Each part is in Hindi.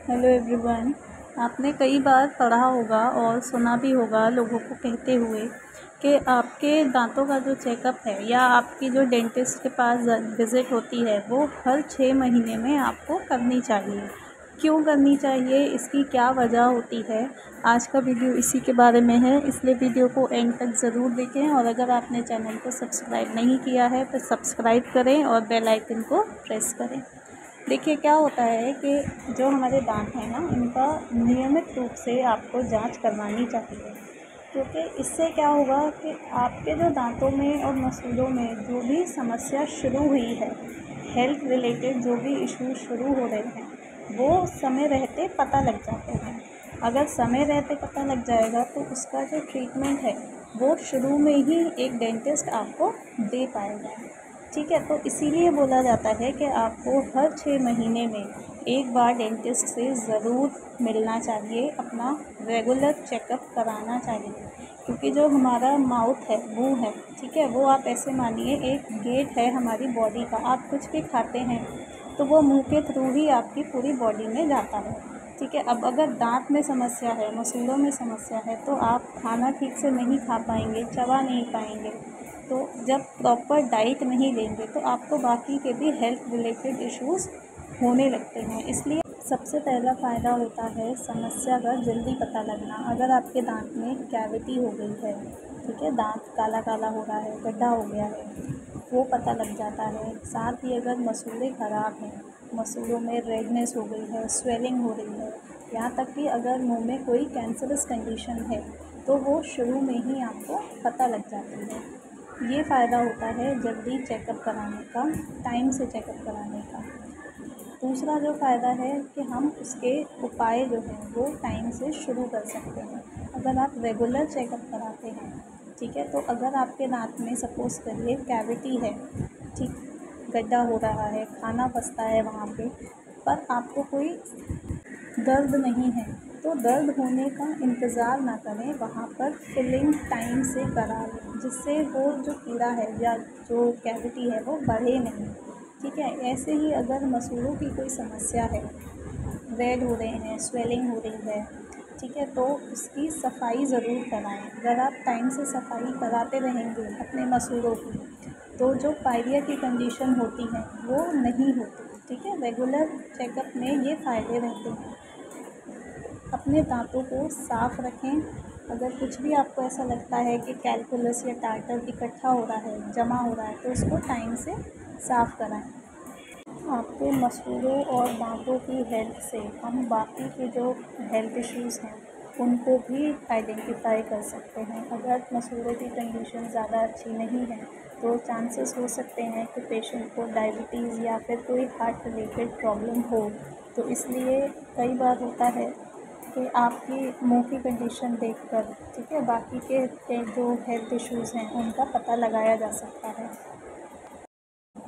Hello everyone. आपने कई बार पढ़ा होगा और सुना भी होगा लोगों को कहते हुए कि आपके दांतों का जो चेकअप है या आपकी जो डेंटिस्ट के पास विज़िट होती है वो हर 6 महीने में आपको करनी चाहिए। क्यों करनी चाहिए, इसकी क्या वजह होती है, आज का वीडियो इसी के बारे में है, इसलिए वीडियो को एंड तक ज़रूर देखें। और अगर आपने चैनल को सब्सक्राइब नहीं किया है तो सब्सक्राइब करें और बेल आइकन को प्रेस करें। देखिए क्या होता है कि जो हमारे दांत हैं ना, इनका नियमित रूप से आपको जांच करवानी चाहिए, क्योंकि इससे क्या होगा कि आपके जो दांतों में और मसूड़ों में जो भी समस्या शुरू हुई है, हेल्थ रिलेटेड जो भी इश्यूज शुरू हो रहे हैं, वो समय रहते पता लग जाते हैं। अगर समय रहते पता लग जाएगा तो उसका जो ट्रीटमेंट है वो शुरू में ही एक डेंटिस्ट आपको दे पाएगा। ठीक है, तो इसीलिए बोला जाता है कि आपको हर 6 महीने में एक बार डेंटिस्ट से ज़रूर मिलना चाहिए, अपना रेगुलर चेकअप कराना चाहिए। क्योंकि जो हमारा माउथ है, मुंह है, ठीक है, वो आप ऐसे मानिए एक गेट है हमारी बॉडी का। आप कुछ भी खाते हैं तो वो मुंह के थ्रू ही आपकी पूरी बॉडी में जाता है। ठीक है, अब अगर दांत में समस्या है, मसूड़ों में समस्या है, तो आप खाना ठीक से नहीं खा पाएंगे, चबा नहीं पाएंगे। तो जब प्रॉपर डाइट नहीं लेंगे तो आपको बाकी के भी हेल्थ रिलेटेड इश्यूज़ होने लगते हैं। इसलिए सबसे पहला फ़ायदा होता है समस्या का जल्दी पता लगना। अगर आपके दांत में कैविटी हो गई है, ठीक है, दांत काला काला हो रहा है, गड्ढा हो गया है, वो पता लग जाता है। साथ ही अगर मसूड़े ख़राब हैं, मसूड़ों में रेडनेस हो गई है, स्वेलिंग हो रही है, यहाँ तक कि अगर मुंह में कोई कैंसरस कंडीशन है तो वो शुरू में ही आपको पता लग जाती है। ये फ़ायदा होता है जल्दी चेकअप कराने का, टाइम से चेकअप कराने का। दूसरा जो फ़ायदा है कि हम उसके उपाय जो हैं वो टाइम से शुरू कर सकते हैं। अगर आप रेगुलर चेकअप कराते हैं, ठीक है, तो अगर आपके दांत में सपोज़ करिए कैविटी है, ठीक, गड्ढा हो रहा है, खाना फंसता है वहाँ पे, पर आपको कोई दर्द नहीं है, तो दर्द होने का इंतज़ार ना करें, वहाँ पर फिलिंग टाइम से करा लें, जिससे वो जो कीड़ा है या जो कैविटी है वो बढ़े नहीं। ठीक है, ऐसे ही अगर मसूड़ों की कोई समस्या है, रेड हो रहे हैं, स्वेलिंग हो रही है, ठीक है, तो उसकी सफाई ज़रूर कराएं। अगर आप टाइम से सफाई कराते रहेंगे अपने मसूड़ों की, तो जो पायरिया की कंडीशन होती है वो नहीं होती। ठीक है, रेगुलर चेकअप में ये फ़ायदे रहते हैं। अपने दांतों को साफ़ रखें। अगर कुछ भी आपको ऐसा लगता है कि कैल्कुलस या टार्टर इकट्ठा हो रहा है, जमा हो रहा है, तो उसको टाइम से साफ़ कराएं। आपके मसूड़ों और दांतों की हेल्थ से हम बाकी के जो हेल्थ इश्यूज़ हैं उनको भी आइडेंटिफाई कर सकते हैं। अगर मसूड़ों की कंडीशन ज़्यादा अच्छी नहीं है तो चांसेस हो सकते हैं कि पेशेंट को डायबिटीज़ या फिर कोई हार्ट रिलेटेड प्रॉब्लम हो। तो इसलिए कई बार होता है कि आपकी मुंह की कंडीशन देखकर, ठीक है, बाकी के जो हेल्थ इश्यूज़ हैं उनका पता लगाया जा सकता है।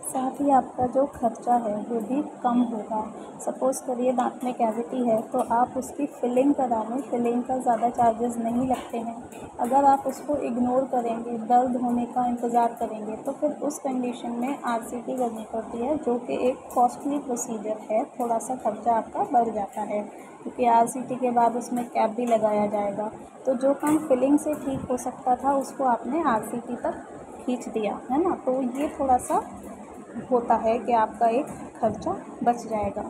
साथ ही आपका जो खर्चा है वो भी कम होगा। सपोज़ करिए दांत में कैविटी है तो आप उसकी फिलिंग करा लें, फिलिंग का ज़्यादा चार्जेस नहीं लगते हैं। अगर आप उसको इग्नोर करेंगे, दर्द होने का इंतज़ार करेंगे, तो फिर उस कंडीशन में आरसीटी करनी पड़ती है, जो कि एक कॉस्टली प्रोसीजर है। थोड़ा सा खर्चा आपका बढ़ जाता है, क्योंकि आरसीटी के बाद उसमें कैप भी लगाया जाएगा। तो जो काम फिलिंग से ठीक हो सकता था उसको आपने आरसीटी तक खींच दिया है ना, तो ये थोड़ा सा होता है कि आपका एक खर्चा बच जाएगा।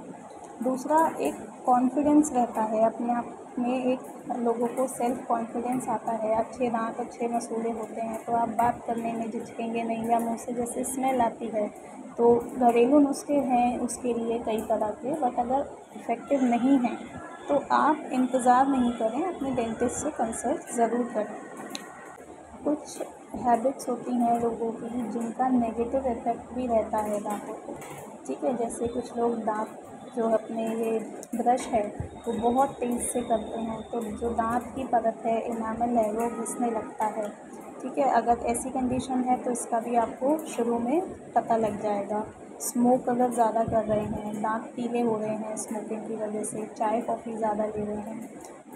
दूसरा, एक कॉन्फिडेंस रहता है अपने आप में, एक लोगों को सेल्फ कॉन्फिडेंस आता है। अच्छे दांत, अच्छे मसूड़े होते हैं तो आप बात करने में झिझकेंगे नहीं, या मुंह से जैसे स्मेल आती है, तो घरेलू नुस्खे हैं उसके लिए कई तरह के, बट अगर इफ़ेक्टिव नहीं हैं तो आप इंतज़ार नहीं करें, अपने डेंटिस्ट से कंसल्ट ज़रूर करें। कुछ हैबिट्स होती हैं लोगों की जिनका नेगेटिव इफ़ेक्ट भी रहता है दांतों को। ठीक है, जैसे कुछ लोग दांत जो अपने ये ब्रश है वो बहुत तेज़ से करते हैं, तो जो दांत की परत है, इनामल है, वो घिसने लगता है। ठीक है, अगर ऐसी कंडीशन है तो इसका भी आपको शुरू में पता लग जाएगा। स्मोक अगर ज़्यादा कर रहे हैं, दांत पीले हो रहे हैं स्मोकिंग की वजह से, चाय कॉफ़ी ज़्यादा ले रहे हैं,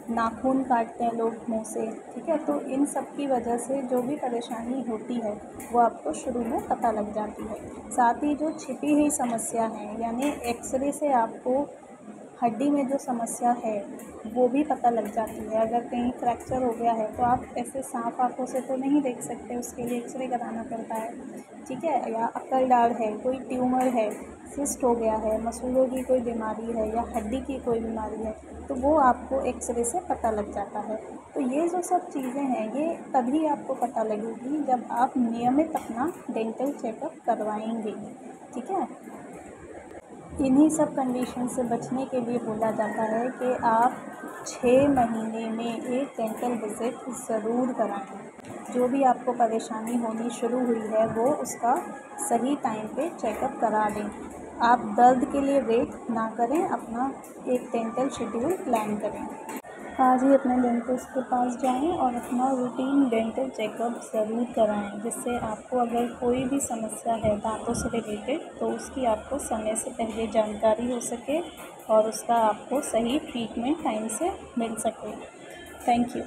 नाखून काटते हैं लोग मुंह से, ठीक है, तो इन सब की वजह से जो भी परेशानी होती है वो आपको शुरू में पता लग जाती है। साथ ही जो छिपी हुई समस्या है, यानी एक्सरे से आपको हड्डी में जो समस्या है वो भी पता लग जाती है। अगर कहीं फ्रैक्चर हो गया है तो आप ऐसे साफ आँखों से तो नहीं देख सकते, उसके लिए एक्सरे कराना पड़ता है, ठीक है। या अक्ल दाढ़ है, कोई ट्यूमर है, सिस्ट हो गया है, मसूड़ों की कोई बीमारी है या हड्डी की कोई बीमारी है, तो वो आपको एक्सरे से पता लग जाता है। तो ये जो सब चीज़ें हैं ये तभी आपको पता लगेगी जब आप नियमित अपना डेंटल चेकअप करवाएंगे, ठीक है। इन्हीं सब कंडीशन से बचने के लिए बोला जाता है कि आप 6 महीने में एक डेंटल विज़िट ज़रूर कराएं। जो भी आपको परेशानी होनी शुरू हुई है वो उसका सही टाइम पे चेकअप करा लें। आप दर्द के लिए वेट ना करें, अपना एक डेंटल शेड्यूल प्लान करें। आज ही अपने डेंटिस्ट के पास जाएं और अपना रूटीन डेंटल चेकअप ज़रूर कराएं, जिससे आपको अगर कोई भी समस्या है दांतों से रिलेटेड तो उसकी आपको समय से पहले जानकारी हो सके और उसका आपको सही ट्रीटमेंट टाइम से मिल सके। Thank you.